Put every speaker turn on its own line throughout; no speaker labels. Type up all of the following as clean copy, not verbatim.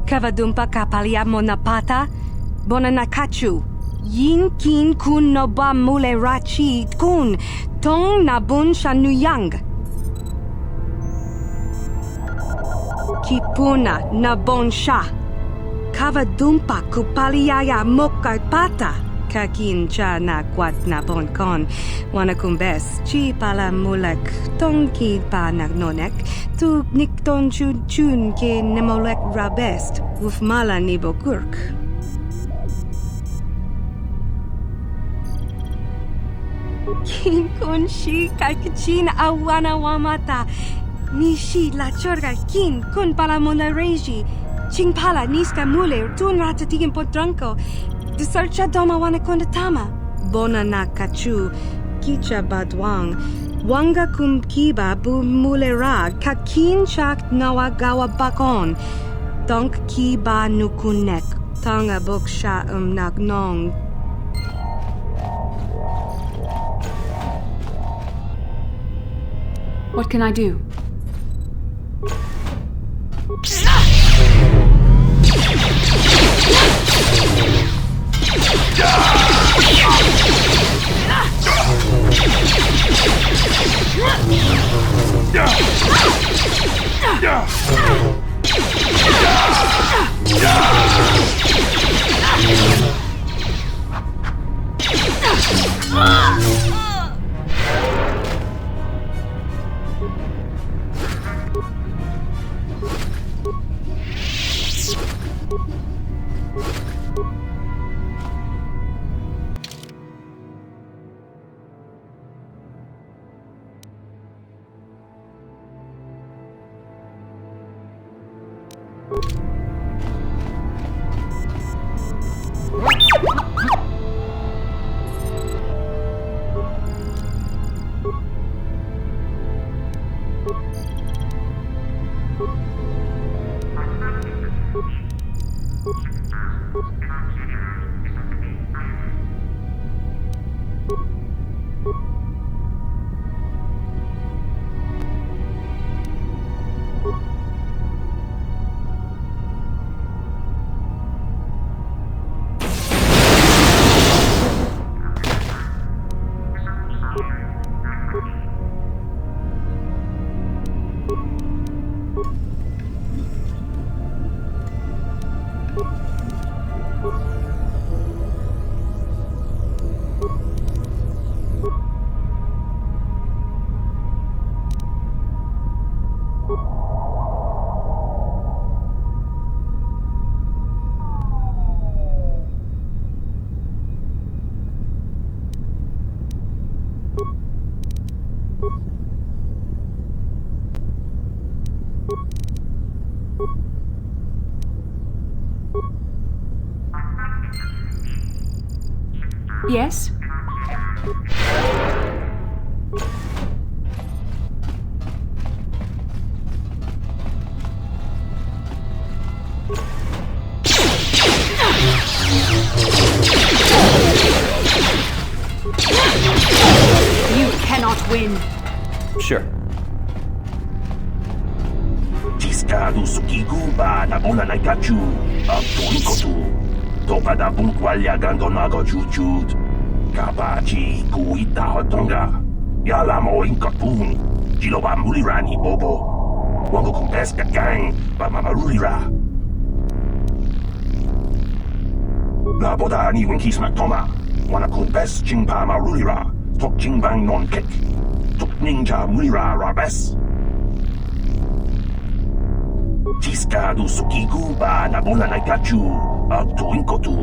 Kavadumpa kapaliamo na pata, bona nakachu. Yin kin kun no ba mule rachi kun, tong na bun shanuyang. Kipuna na bon sha. Kavadumpa kupaliaya mokai pata. Kakin cha na kwat na bon kon. Wanakumbes, chi pala mulek, tong ki pa nagnonek, tu nikton chun chun ke nemolek rabest, ufmala nibo kurk. Kin kun shi kakichin awana wamata. Nishi la chorga kin kun pala mona reji. Ching pala niska mule tun ratatigin potranko. Disarcha doma wana kondatama. Bona na kachu. Kicha badwang. Wanga kum kiba bu mulera. Kakin chak nawa gawa bakon. Donk kiba nukunek. Tanga boksha nagnong.
What can I do? Yes? You cannot win.
Sure.
Tiskadu sukiguba na bona na kachu. Abtunkotu. Topada bunkwalya gando nago chuchut. Kapachi kuita hotonga. Yalamo inkapun. Jiloba mulirani bobo. Wango kumpeska gang. Bamamarulira. La boda ni winkis maktoma. Wana kumpes chingpa marulira. Tok chingbang non kek. Tok ninja mulira rabes. Tiskadu sukiguba na bona na kachu. Abtunkotu.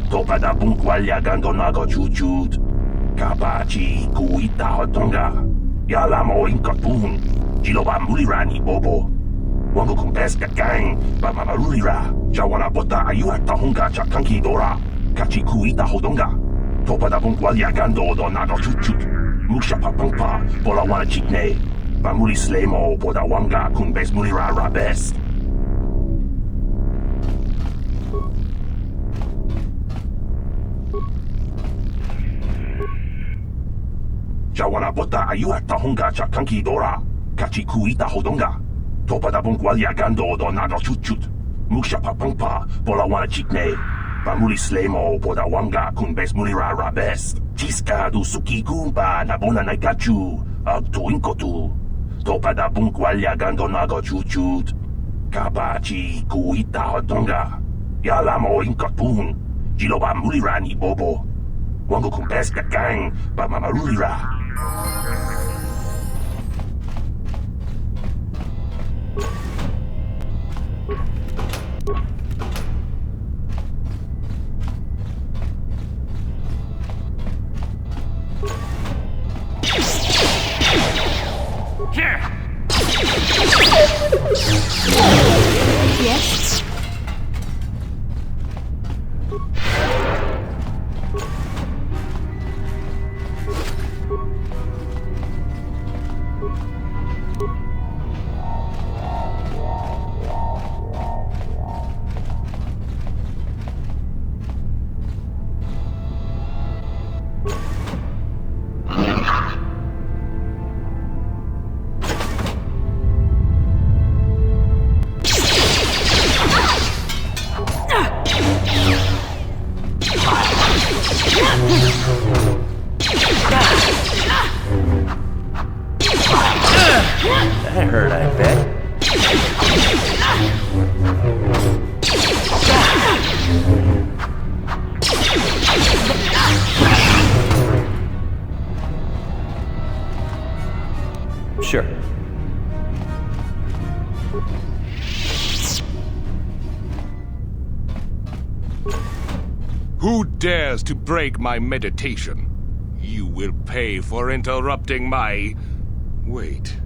Topada bunkwalya gando nago chuchut. Kapachi kuita hotonga. Yalamo inkapun. Jiloba mulirani bobo. Wango kumpeska gang. Bamamarulira. Jawana bota ayuat tahunga cha kankidora. Kachi kuita hodonga. Topada bunkwalya gando do nago chuchut. Muksha papangpa. Bola wana chikne. Bamuli slemo boda wanga kumbes mulira rabes. Jawana bota ayuat tahunga cha kankidora. Kachi kuita hodonga. Topada bunkwalya gando do nago chuchut. Muksha papangpa, pola wana chikne. Pamuli slemo, poda wanga kun bes mulira rabes. Tiska du sukigumba na bona naikachu, agto inkotu. Topa da bunkwalya gandonago chuchut. Kabachi kuita hotonga. Yalamo inkotun. Jiloba mulirani bobo. Wango kun bes gang, ba mamarulira.
Yes?
That hurt, I bet. Sure.
Who dares to break my meditation? You will pay for interrupting my... Wait.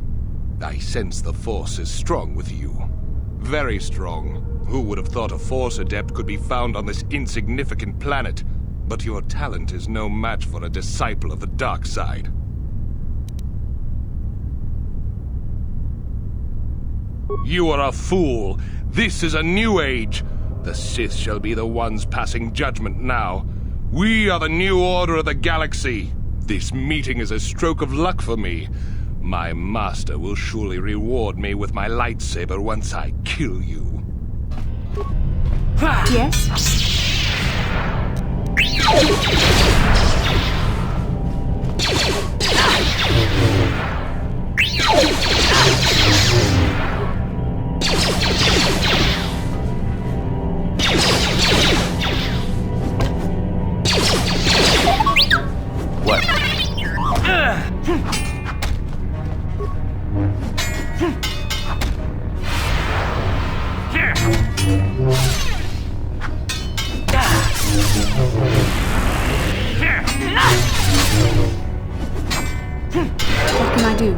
I sense the Force is strong with you. Very strong. Who would have thought a Force adept could be found on this insignificant planet? But your talent is no match for a disciple of the dark side. You are a fool. This is a new age. The Sith shall be the ones passing judgment now. We are the new order of the galaxy. This meeting is a stroke of luck for me. My master will surely reward me with my lightsaber once I kill you.
Yes?
What?
What can I do?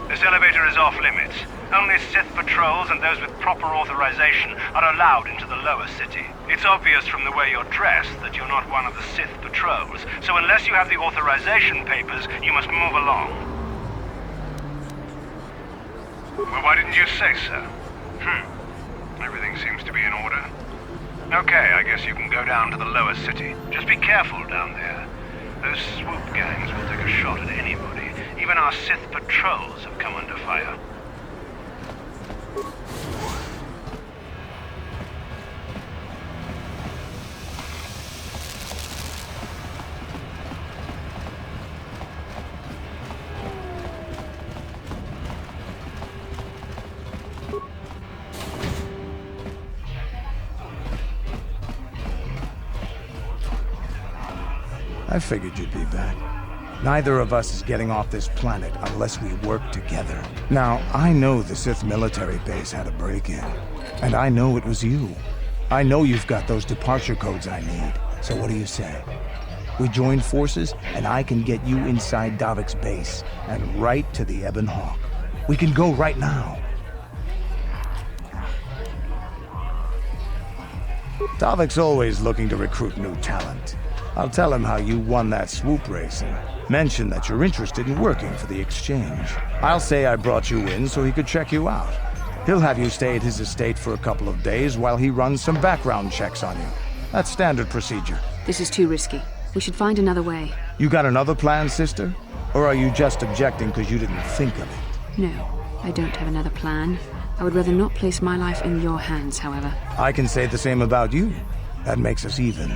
This elevator is off limits. Only Sith patrols and those with proper authorization are allowed into the lower city. It's obvious from the way you're dressed that you're not one of the Sith patrols, so unless you have the authorization papers, you must move along. Well, why didn't you say so? Everything seems to be in order. Okay, I guess you can go down to the lower city. Just be careful down there. Those swoop gangs will take a shot at anybody. Even our Sith patrols have come under fire.
I figured you'd be back. Neither of us is getting off this planet unless we work together. Now, I know the Sith military base had a break-in, and I know it was you. I know you've got those departure codes I need, so what do you say? We join forces, and I can get you inside Davik's base, and right to the Ebon Hawk. We can go right now. Davik's always looking to recruit new talent. I'll tell him how you won that swoop race and mention that you're interested in working for the exchange. I'll say I brought you in so he could check you out. He'll have you stay at his estate for a couple of days while he runs some background checks on you. That's standard procedure.
This is too risky. We should find another way.
You got another plan, sister? Or are you just objecting because you didn't think of it?
No, I don't have another plan. I would rather not place my life in your hands, however.
I can say the same about you. That makes us even.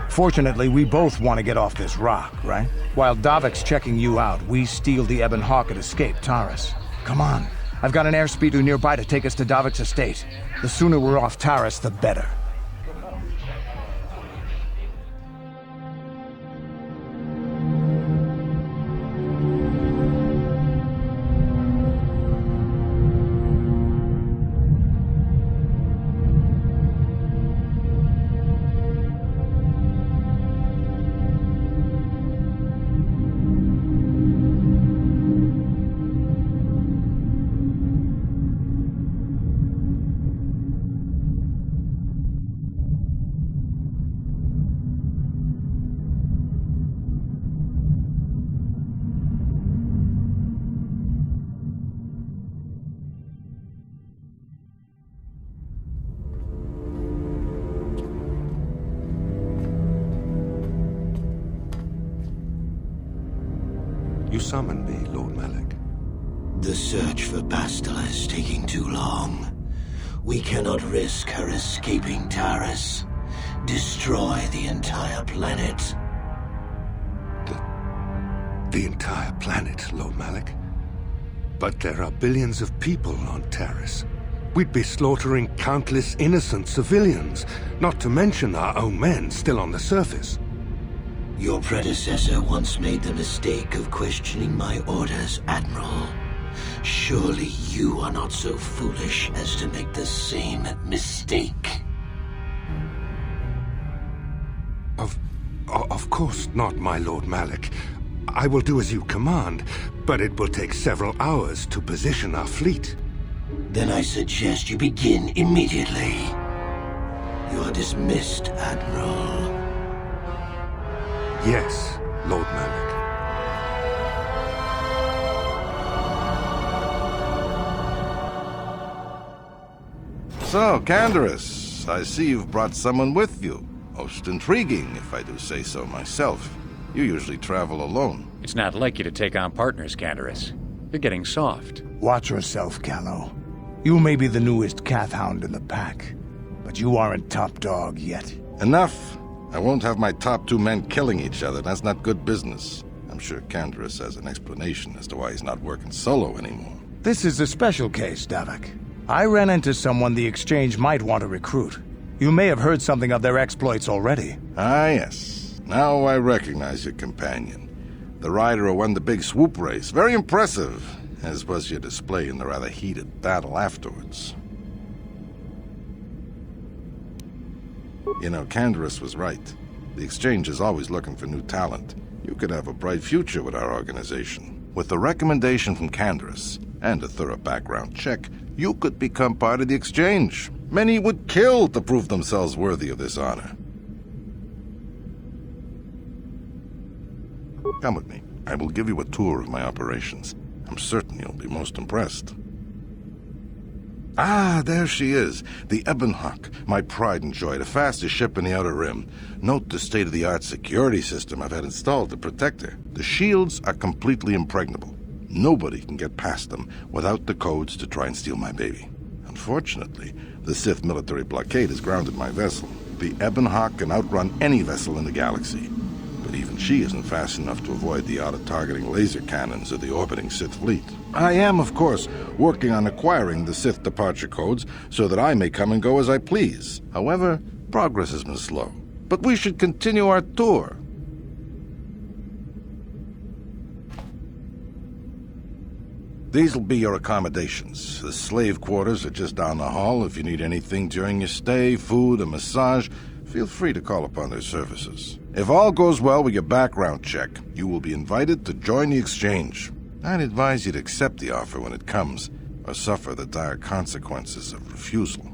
Fortunately, we both want to get off this rock, right? While Davik's checking you out, we steal the Ebon Hawk and escape Taris. Come on. I've got an airspeeder nearby to take us to Davik's estate. The sooner we're off Taris, the better.
You summoned me, Lord Malak.
The search for Bastila is taking too long. We cannot risk her escaping Taris. Destroy the entire planet.
The entire planet, Lord Malak? But there are billions of people on Taris. We'd be slaughtering countless innocent civilians, not to mention our own men still on the surface.
Your predecessor once made the mistake of questioning my orders, Admiral. Surely you are not so foolish as to make the same mistake.
Of course not, my Lord Malak. I will do as you command, but it will take several hours to position our fleet.
Then I suggest you begin immediately. You are dismissed, Admiral.
Yes, Lord Malak.
So, Canderous, I see you've brought someone with you. Most intriguing, if I do say so myself. You usually travel alone.
It's not like you to take on partners, Canderous. You're getting soft.
Watch yourself, Callow. You may be the newest Cath Hound in the pack, but you aren't top dog yet.
Enough! I won't have my top two men killing each other. That's not good business. I'm sure Canderous has an explanation as to why he's not working solo anymore.
This is a special case, Davik. I ran into someone the Exchange might want to recruit. You may have heard something of their exploits already.
Ah, yes. Now I recognize your companion. The rider who won the big swoop race. Very impressive, as was your display in the rather heated battle afterwards. You know, Canderous was right. The Exchange is always looking for new talent. You could have a bright future with our organization. With a recommendation from Canderous and a thorough background check, you could become part of the Exchange. Many would kill to prove themselves worthy of this honor. Come with me. I will give you a tour of my operations. I'm certain you'll be most impressed. Ah, there she is. The Ebon Hawk, my pride and joy, the fastest ship in the Outer Rim. Note the state-of-the-art security system I've had installed to protect her. The shields are completely impregnable. Nobody can get past them without the codes to try and steal my baby. Unfortunately, the Sith military blockade has grounded my vessel. The Ebon Hawk can outrun any vessel in the galaxy. But even she isn't fast enough to avoid the auto-targeting laser cannons of the orbiting Sith fleet. I am, of course, working on acquiring the Sith departure codes so that I may come and go as I please. However, progress has been slow. But we should continue our tour. These'll be your accommodations. The slave quarters are just down the hall. If you need anything during your stay, food, a massage, feel free to call upon their services. If all goes well with your background check, you will be invited to join the exchange. I'd advise you to accept the offer when it comes, or suffer the dire consequences of refusal.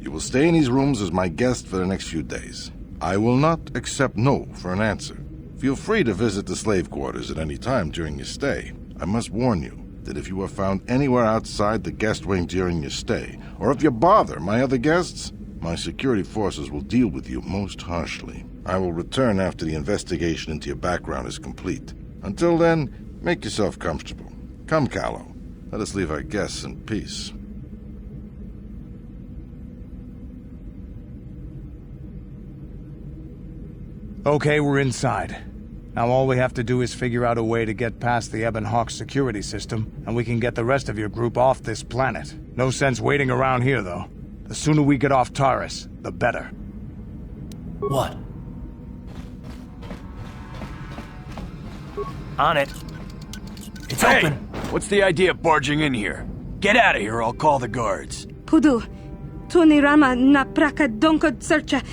You will stay in these rooms as my guest for the next few days. I will not accept no for an answer. Feel free to visit the slave quarters at any time during your stay. I must warn you that if you are found anywhere outside the guest wing during your stay, or if you bother my other guests, my security forces will deal with you most harshly. I will return after the investigation into your background is complete. Until then, make yourself comfortable. Come, Callow. Let us leave our guests in peace.
Okay, we're inside. Now all we have to do is figure out a way to get past the Ebon Hawk security system, and we can get the rest of your group off this planet. No sense waiting around here, though. The sooner we get off Taris, the better.
What? On it. It's open.
What's the idea of barging in here? Get out of here or I'll call the guards.
Pudu, tunirama na praka donko searcha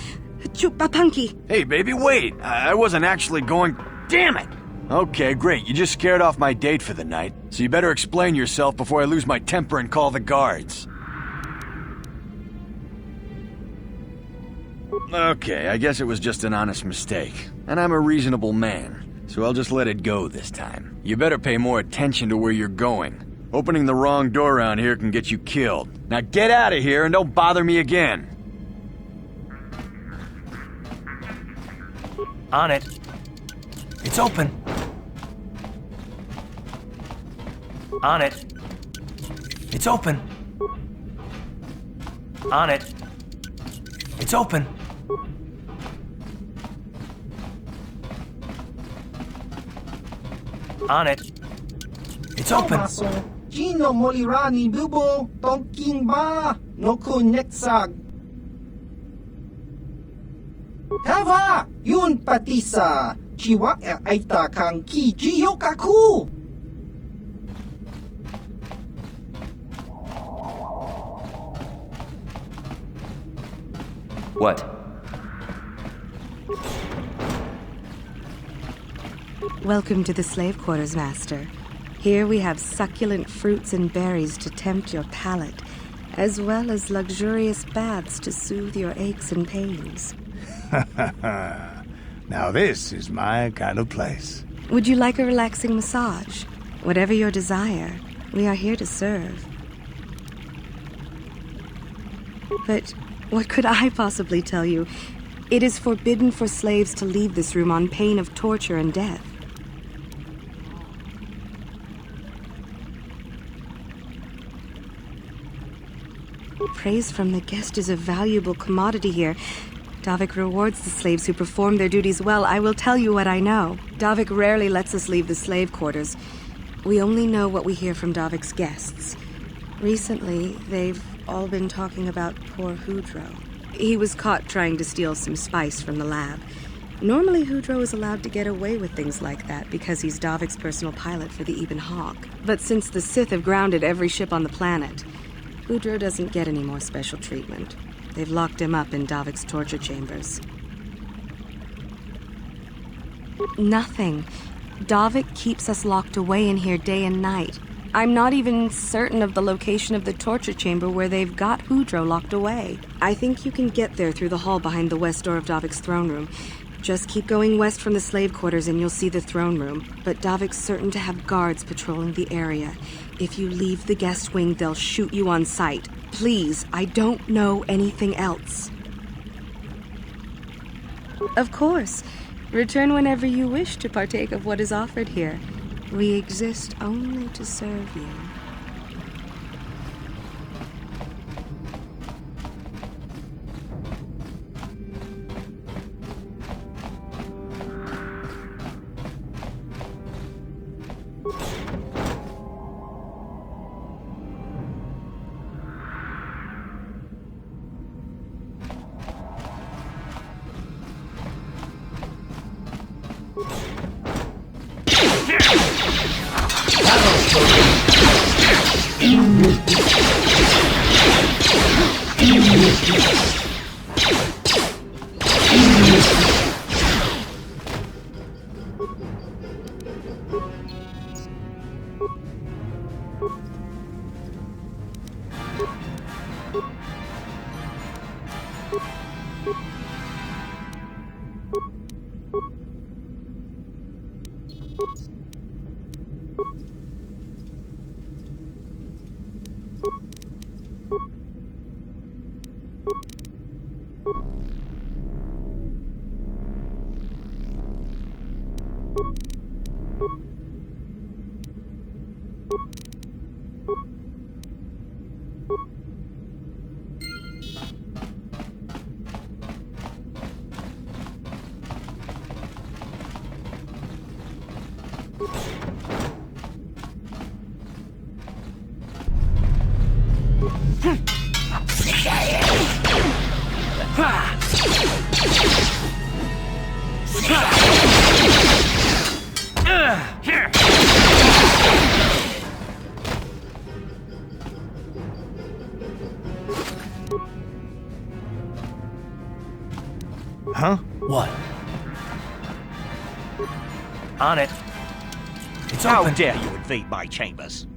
chupapanki.
Hey, baby, wait. I wasn't actually going... Damn it! Okay, great. You just scared off my date for the night, so you better explain yourself before I lose my temper and call the guards. Okay, I guess it was just an honest mistake. And I'm a reasonable man, so I'll just let it go this time. You better pay more attention to where you're going. Opening the wrong door around here can get you killed. Now get out of here and don't bother me again.
On it. It's open. On it. It's open. On it. It's open. On it. It's open.
Gino Molirani Bubo Tonking Ba Noku Netsag. Hava Yun Patisa Chiwa Aita Kang Ki Jiyokaku.
What?
Welcome to the slave quarters, Master. Here we have succulent fruits and berries to tempt your palate, as well as luxurious baths to soothe your aches and pains.
Now this is my kind of place.
Would you like a relaxing massage? Whatever your desire, we are here to serve. But what could I possibly tell you? It is forbidden for slaves to leave this room on pain of torture and death. Praise from the guest is a valuable commodity here. Davik rewards the slaves who perform their duties well. I will tell you what I know. Davik rarely lets us leave the slave quarters. We only know what we hear from Davik's guests. Recently, they've all been talking about poor Hudro. He was caught trying to steal some spice from the lab. Normally, Hudro is allowed to get away with things like that because he's Davik's personal pilot for the Ebon Hawk. But since the Sith have grounded every ship on the planet, Hudro doesn't get any more special treatment. They've locked him up in Davik's torture chambers. Nothing. Davik keeps us locked away in here day and night. I'm not even certain of the location of the torture chamber where they've got Hudro locked away. I think you can get there through the hall behind the west door of Davik's throne room. Just keep going west from the slave quarters and you'll see the throne room. But Davik's certain to have guards patrolling the area. If you leave the guest wing, they'll shoot you on sight. Please, I don't know anything else. Of course. Return whenever you wish to partake of what is offered here. We exist only to serve you.
Huh?
What? On it. It's
How
open.
dare you invade my chambers?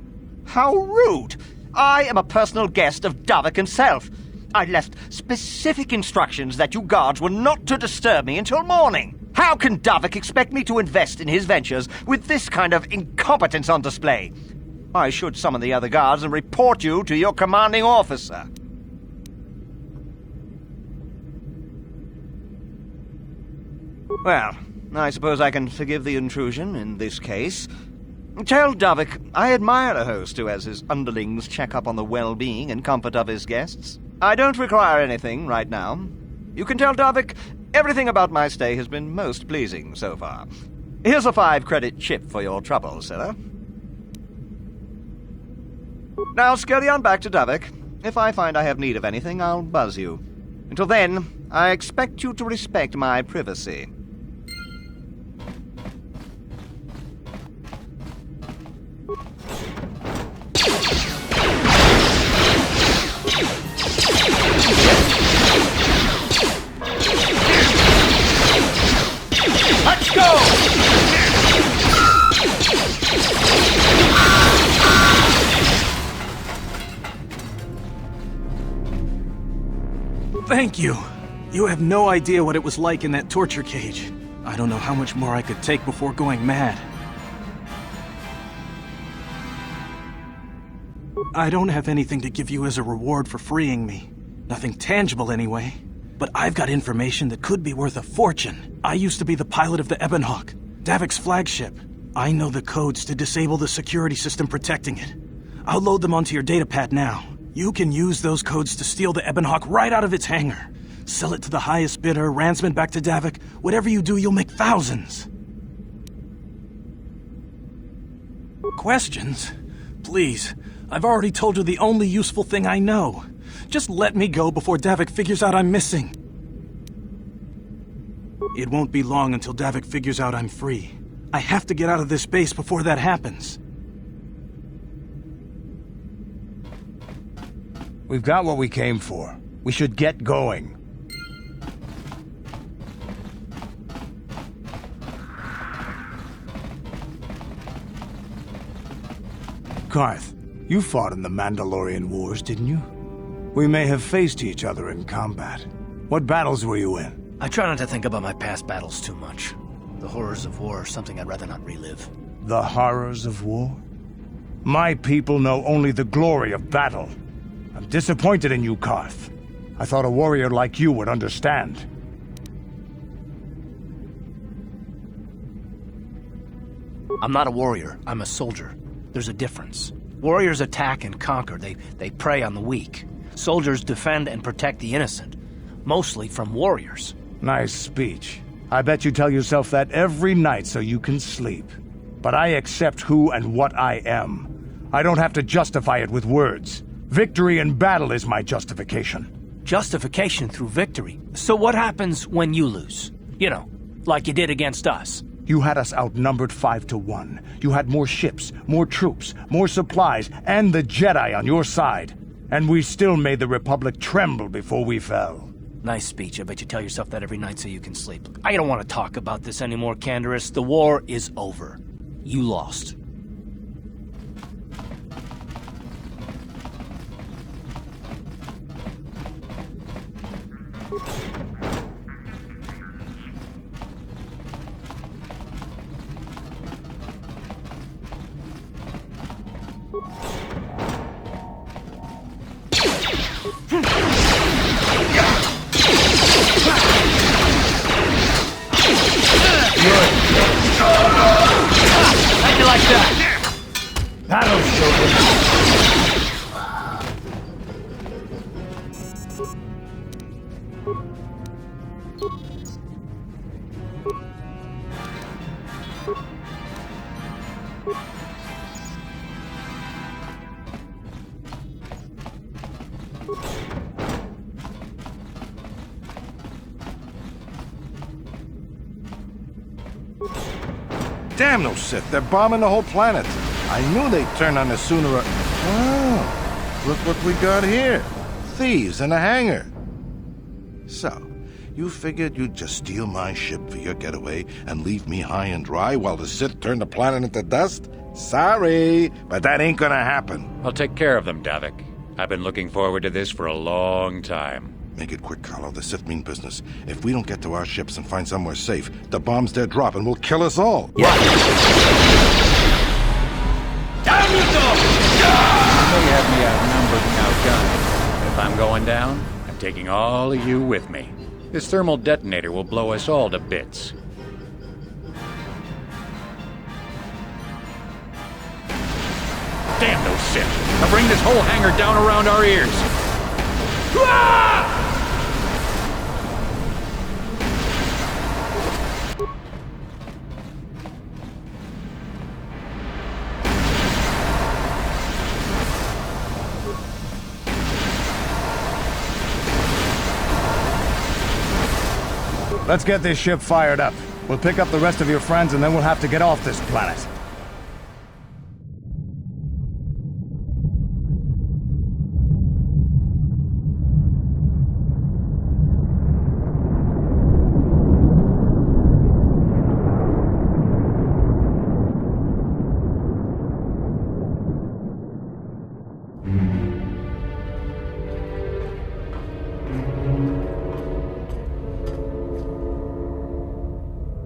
How rude! I am a personal guest of Davik himself. I left specific instructions that you guards were not to disturb me until morning. How can Davik expect me to invest in his ventures with this kind of incompetence on display? I should summon the other guards and report you to your commanding officer. Well, I suppose I can forgive the intrusion in this case. Tell Davik I admire a host who has his underlings check up on the well-being and comfort of his guests. I don't require anything right now. You can tell Davik everything about my stay has been most pleasing so far. Here's a 5-credit chip for your trouble, sir. Now scurry on back to Davik. If I find I have need of anything, I'll buzz you. Until then, I expect you to respect my privacy.
Let's go!
Thank you. You have no idea what it was like in that torture cage. I don't know how much more I could take before going mad. I don't have anything to give you as a reward for freeing me. Nothing tangible anyway. But I've got information that could be worth a fortune. I used to be the pilot of the Ebon Hawk, Davik's flagship. I know the codes to disable the security system protecting it. I'll load them onto your datapad now. You can use those codes to steal the Ebon Hawk right out of its hangar. Sell it to the highest bidder, ransom it back to Davik. Whatever you do, you'll make thousands. Questions? Please, I've already told you the only useful thing I know. Just let me go before Davik figures out I'm missing. It won't be long until Davik figures out I'm free. I have to get out of this base before that happens.
We've got what we came for. We should get going. Karth, you fought in the Mandalorian Wars, didn't you? We may have faced each other in combat. What battles were you in?
I try not to think about my past battles too much. The horrors of war are something I'd rather not relive.
The horrors of war? My people know only the glory of battle. I'm disappointed in you, Karth. I thought a warrior like you would understand.
I'm not a warrior, I'm a soldier. There's a difference. Warriors attack and conquer, they prey on the weak. Soldiers defend and protect the innocent, mostly from warriors.
Nice speech. I bet you tell yourself that every night so you can sleep. But I accept who and what I am. I don't have to justify it with words. Victory in battle is my justification.
Justification through victory. So what happens when you lose? You know, like you did against us.
You had us outnumbered 5-1. You had more ships, more troops, more supplies, and the Jedi on your side. And we still made the Republic tremble before we fell.
Nice speech. I bet you tell yourself that every night so you can sleep. I don't want to talk about this anymore, Canderous. The war is over. You lost. How'd you like that?
That'll show them. Damn those Sith, they're bombing the whole planet. I knew they'd turn on us sooner or... Oh, look what we got here. Thieves in a hangar. So, you figured you'd just steal my ship for your getaway and leave me high and dry while the Sith turn the planet into dust? Sorry, but that ain't gonna happen.
I'll take care of them, Davik. I've been looking forward to this for a long time.
Make it quick, Carlo. The Sith mean business. If we don't get to our ships and find somewhere safe, the bombs they're dropping will kill us all.
Yeah.
Down you go!
You have me outnumbered and outgunned. If I'm going down, I'm taking all of you with me. This thermal detonator will blow us all to bits. Damn those Sith! They'll bring this whole hangar down around our ears. Ah!
Let's get this ship fired up. We'll pick up the rest of your friends and then we'll have to get off this planet.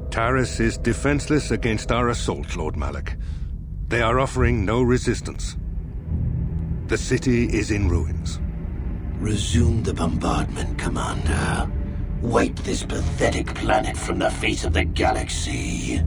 Taris is defenseless against our assault, Lord Malak. They are offering no resistance. The city is in ruins.
Resume the bombardment, Commander. Wipe this pathetic planet from the face of the galaxy.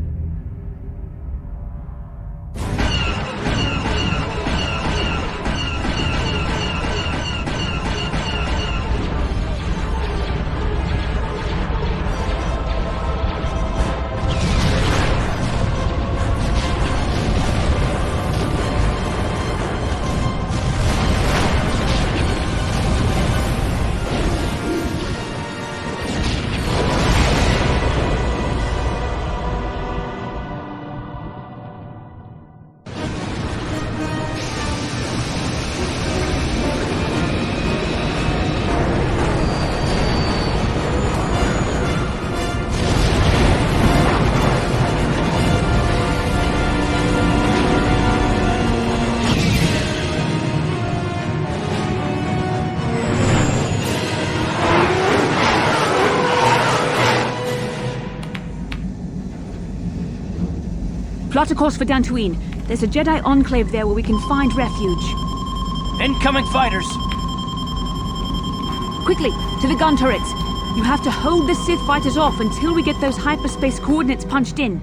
Plot a course for Dantooine. There's a Jedi enclave there where we can find refuge.
Incoming fighters!
Quickly, to the gun turrets. You have to hold the Sith fighters off until we get those hyperspace coordinates punched in.